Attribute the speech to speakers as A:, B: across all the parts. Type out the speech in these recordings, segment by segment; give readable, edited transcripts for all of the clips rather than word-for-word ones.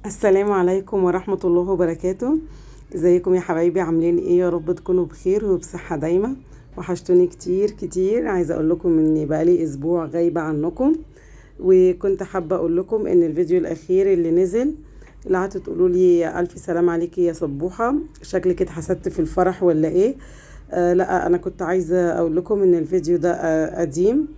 A: السلام عليكم ورحمة الله وبركاته. ازيكم يا حبايبي؟ عاملين ايه؟ يا رب تكونوا بخير وبصحة دايما. وحشتوني كتير كتير. عايزة اقول لكم اني بقالي اسبوع غايبة عنكم، وكنت حابة اقول لكم ان الفيديو الاخير اللي نزل اللي قعدتوا تقولوا لي الف سلام عليكي يا صبوحة، شكلك اتحسدت في الفرح ولا ايه؟ لا، انا كنت عايزة اقول لكم ان الفيديو ده قديم.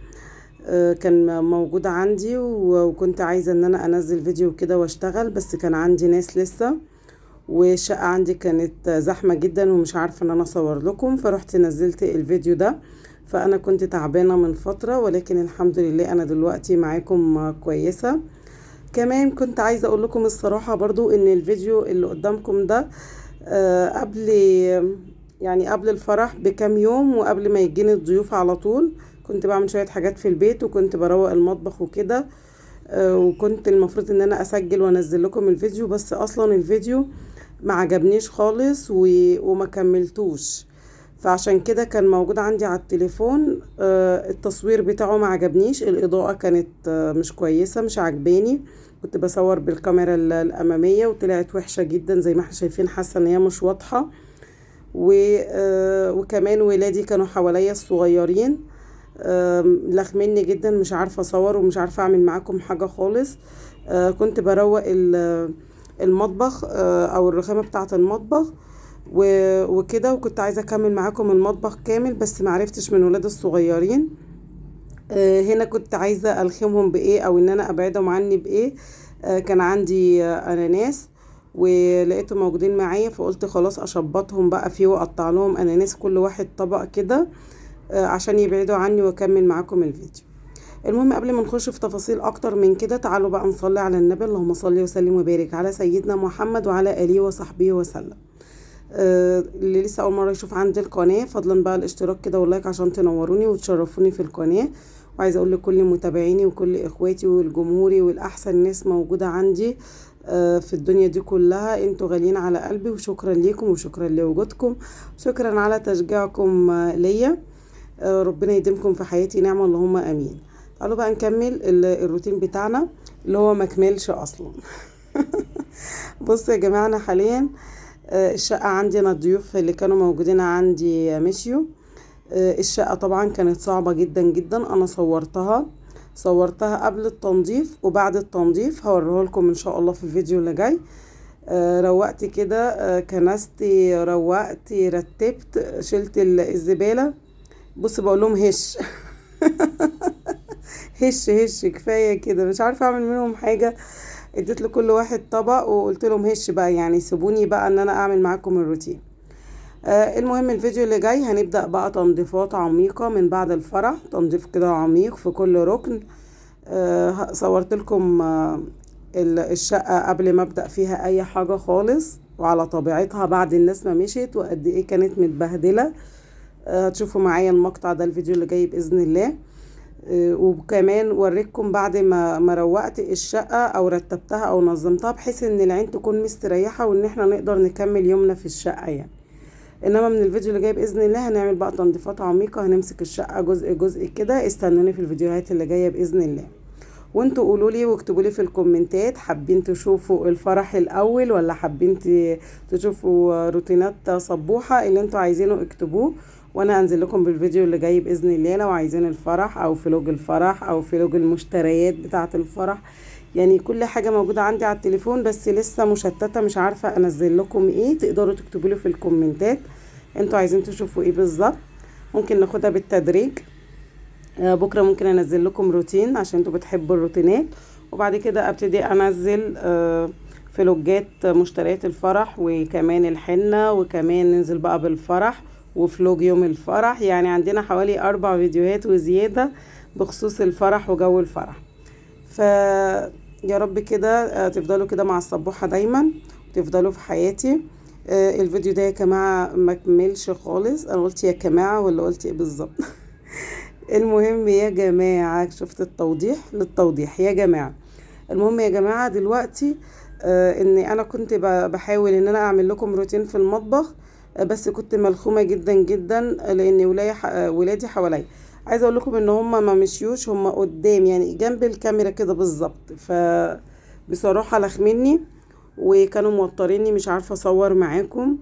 A: كان موجود عندي وكنت عايزة ان انا انزل فيديو كده واشتغل، بس كان عندي ناس لسه، والشقة عندي كانت زحمة جدا ومش عارفة ان انا اصور لكم، فرحت نزلت الفيديو ده. فانا كنت تعبانة من فترة، ولكن الحمد لله انا دلوقتي معاكم كويسة. كمان كنت عايزة اقول لكم الصراحة برضو ان الفيديو اللي قدامكم ده قبل، يعني قبل الفرح بكام يوم وقبل ما يجيني الضيوف على طول، كنت بعمل شوية حاجات في البيت وكنت بروق المطبخ وكده. وكنت المفروض ان انا اسجل وانزل لكم الفيديو، بس اصلا الفيديو ما عجبنيش خالص وما كملتوش. فعشان كده كان موجود عندي على التليفون، التصوير بتاعه ما عجبنيش، الإضاءة كانت مش كويسة، مش عجباني. كنت بصور بالكاميرا الأمامية وطلعت وحشة جدا زي ما احنا شايفين، حاسة ان هي مش واضحة. وكمان ولادي كانوا حواليا الصغيرين، لخمني جدا، مش عارفة اصور ومش عارفة اعمل معاكم حاجة خالص. كنت بروق المطبخ، او الرخامة بتاعة المطبخ وكده، وكنت عايزة اكمل معاكم المطبخ كامل بس معرفتش من ولاد الصغيرين. هنا كنت عايزة الخمهم بايه او ان انا ابعدهم عني بايه. كان عندي اناناس ولقيتهم موجودين معايا، فقلت خلاص اشبطهم بقى فيه واقطع لهم اناناس كل واحد طبق كده، عشان يبعدوا عني واكمل معاكم الفيديو. المهم قبل ما نخش في تفاصيل اكتر من كده، تعالوا بقى نصلي على النبي. اللهم صل وسلم وبارك على سيدنا محمد وعلى اله وصحبه وسلم. اللي لسه اول مره يشوف عندي القناه، فضلا بقى الاشتراك كده واللايك عشان تنوروني وتشرفوني في القناه. وعايزه اقول لكل متابعيني وكل اخواتي والجمهوري والاحسن ناس موجوده عندي في الدنيا دي كلها، انتوا غاليين على قلبي، وشكرا ليكم وشكرا لوجودكم، شكرا على تشجيعكم ليا. ربنا يديمكم في حياتي نعمة، اللهم امين. تعالوا بقى نكمل الروتين بتاعنا اللي هو مكملش اصلا. بصوا يا جماعة، انا حاليا الشقة عندي، انا الضيوف اللي كانوا موجودين عندي مشيوا. الشقة طبعا كانت صعبة جدا جدا. انا صورتها قبل التنظيف وبعد التنظيف، هوريه لكم ان شاء الله في الفيديو اللي جاي. روقت كده، كنستي، روقت، رتبت، شلت الزبالة. بص بقول لهم هش. هش هش كفايه كده، مش عارفه اعمل منهم حاجه. اديت لكل واحد طبق وقلت لهم هش بقى، يعني سيبوني بقى ان انا اعمل معاكم الروتين. المهم الفيديو اللي جاي هنبدا بقى تنظيفات عميقه من بعد الفرح، تنظيف كده عميق في كل ركن. صورت لكم الشقه قبل ما ابدا فيها اي حاجه خالص، وعلى طبيعتها بعد الناس ما مشيت، وقد ايه كانت متبهدله. هتشوفوا معايا المقطع ده الفيديو اللي جاي باذن الله. وكمان وريكم بعد ما روقت الشقة او رتبتها او نظمتها، بحيث ان العين تكون مستريحة وان احنا نقدر نكمل يومنا في الشقة يعني. انما من الفيديو اللي جاي باذن الله هنعمل بقى تنظيفات عميقة، هنمسك الشقة جزء جزء كده. استنوني في الفيديوهات اللي جاية باذن الله. وانتوا قولوا لي واكتبوا لي في الكومنتات، حابين تشوفوا الفرح الاول ولا حابين تشوفوا روتينات صبوحة؟ اللي انتوا عايزينه اكتبوه، وانا هنزل لكم بالفيديو اللي جاي باذن الله. لو عايزين الفرح او فلوج الفرح او فلوج المشتريات بتاعه الفرح، يعني كل حاجه موجوده عندي على التليفون، بس لسه مشتته مش عارفه انزل لكم ايه. تقدروا تكتبوا لي في الكومنتات انتوا عايزين تشوفوا ايه بالظبط، ممكن ناخدها بالتدريج. بكره ممكن انزل لكم روتين عشان انتوا بتحبوا الروتينات، وبعد كده ابتدي انزل فلوجات مشتريات الفرح وكمان الحنه، وكمان ننزل بقى بالفرح وفلوج يوم الفرح. يعني عندنا حوالي 4 فيديوهات وزيادة بخصوص الفرح وجو الفرح. يا رب كده تفضلوا كده مع الصبوحة دايما، تفضلوا في حياتي. الفيديو ده يا جماعة ما كملش خالص، انا قلت يا جماعة ولا قلت ايه بالظبط؟ المهم يا جماعة، شفت التوضيح للتوضيح يا جماعة. المهم يا جماعة دلوقتي اني انا كنت بحاول ان انا اعمل لكم روتين في المطبخ، بس كنت ملخومة جدا جدا لان ولادي حواليا. عايزة اقول لكم ان هم ما مشيوش، هم قدام يعني جنب الكاميرا كده بالظبط، فبصراحة لخمني وكانوا موتريني مش عارفة اصور معاكم.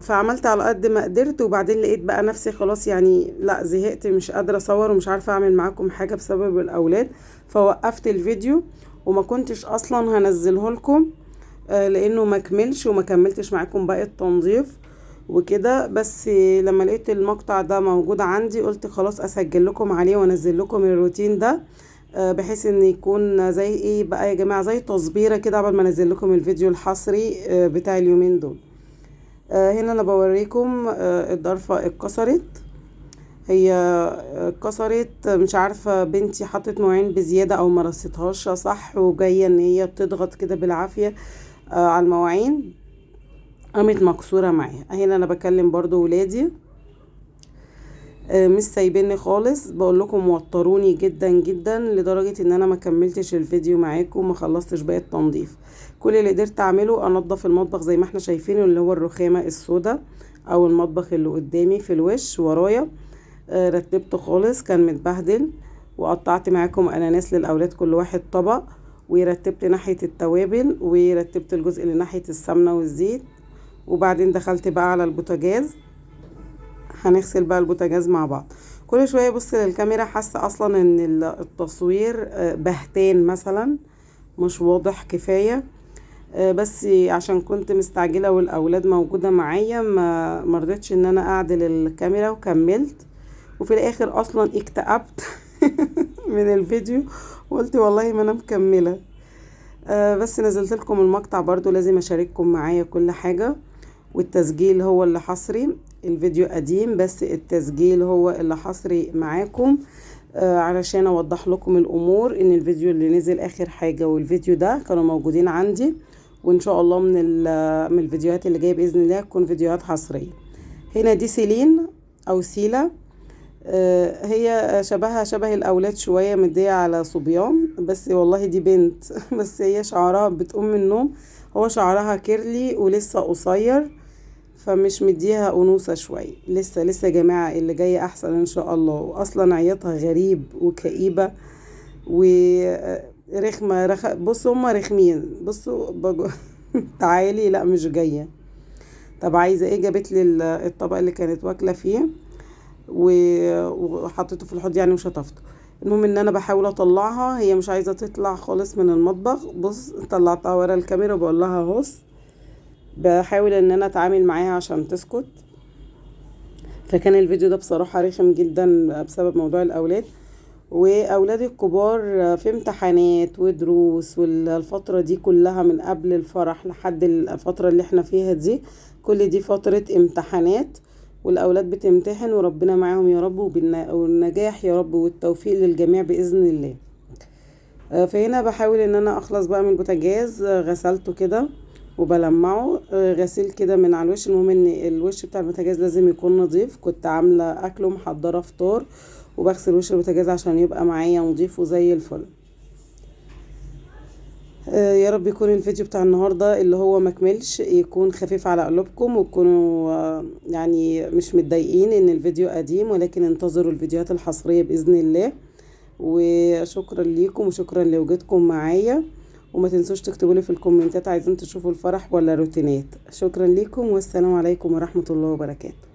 A: فعملت على قد ما قدرت، وبعدين لقيت بقى نفسي خلاص يعني لا زهقت، مش قادرة اصور ومش عارفة اعمل معاكم حاجة بسبب الاولاد، فوقفت الفيديو وما كنتش اصلا هنزله لكم لانه ما كملش وما كملتش معاكم باقي التنظيف وكده. بس لما لقيت المقطع ده موجود عندي قلت خلاص اسجل لكم عليه وانزل لكم الروتين ده، بحيث ان يكون زي ايه بقى يا جماعة، زي تصبيرة كده قبل ما انزل لكم الفيديو الحصري بتاع اليومين دول. هنا انا بوريكم الضرفة اتكسرت. هي اتكسرت، مش عارفة بنتي حطت مواعين بزيادة او ما رصيتهاش صح، وجاية ان هي بتضغط كده بالعافية على المواعين، قامت مكسورة معايا. هنا انا بكلم برضو ولادي مش سايبيني خالص، بقول لكم موتروني جدا جدا لدرجة ان انا ما كملتش الفيديو معاكم، ما خلصتش باقي التنظيف. كل اللي قدرت اعمله انضف المطبخ زي ما احنا شايفينه، اللي هو الرخامة السوداء او المطبخ اللي قدامي في الوش ورايا. رتبته خالص، كان متبهدل، وقطعت معاكم اناناس للاولاد كل واحد طبق، ورتبت ناحية التوابل، ورتبت الجزء اللي ناحية السمنة والزيت. وبعدين دخلت بقى على البوتاجاز، هنغسل بقى البوتاجاز مع بعض. كل شوية بص للكاميرا، حاسة اصلا ان التصوير بهتان مثلا، مش واضح كفاية. بس عشان كنت مستعجلة والاولاد موجودة معايا ما مرضتش ان انا اعدل الكاميرا وكملت، وفي الاخر اصلا اكتئبت من الفيديو وقلت والله ما انا مكملة. بس نزلت لكم المقطع، برضو لازم اشارككم معايا كل حاجة، والتسجيل هو اللي حصري. الفيديو قديم بس التسجيل هو اللي حصري معاكم، علشان اوضح لكم الامور ان الفيديو اللي نزل اخر حاجة والفيديو ده كانوا موجودين عندي، وان شاء الله من الفيديوهات اللي جايه باذن الله تكون فيديوهات حصريه. هنا دي سيلين او سيلا، هي شبه الاولاد شويه، مديه على صبيان، بس والله دي بنت بس هي شعرها بتقوم من النوم، هو شعرها كيرلي ولسه قصير، فمش مديها انوثه شويه. لسه يا جماعه اللي جاي احسن ان شاء الله. واصلا عيطها غريب وكئيبه ورخمه بصوا هما رخمين، بصوا تعالي، لا مش جايه. طب عايزه ايه؟ جابت لي الطبق اللي كانت واكله فيه وحطيته في الحوض يعني وشطفته. المهم ان انا بحاول اطلعها، هي مش عايزه تطلع خالص من المطبخ. بص طلعتها ورا الكاميرا وبقول لها هص، بحاول ان انا اتعامل معاها عشان تسكت. فكان الفيديو ده بصراحه رخم جدا بسبب موضوع الاولاد، واولادي الكبار في امتحانات ودروس، والفتره دي كلها من قبل الفرح لحد الفتره اللي احنا فيها دي، كل دي فتره امتحانات، والاولاد بتمتحن، وربنا معاهم يا رب، والنجاح يا رب والتوفيق للجميع باذن الله. فهنا بحاول ان انا اخلص بقى من البوتاجاز، غسلته كده وبلمعه غسيل كده من على الوش. المهم ان الوش بتاع البوتاجاز لازم يكون نظيف، كنت عامله اكل ومحضره فطار، وبغسل وش البوتاجاز عشان يبقى معايا نظيف وزي الفل. يا رب يكون الفيديو بتاع النهاردة اللي هو مكملش يكون خفيف على قلوبكم، وتكونوا يعني مش متضايقين ان الفيديو قديم، ولكن انتظروا الفيديوهات الحصرية بإذن الله. وشكرا ليكم وشكرا لوجودكم معايا، وما تنسوش تكتبوا لي في الكومنتات عايزين تشوفوا الفرح ولا روتينات. شكرا ليكم والسلام عليكم ورحمة الله وبركاته.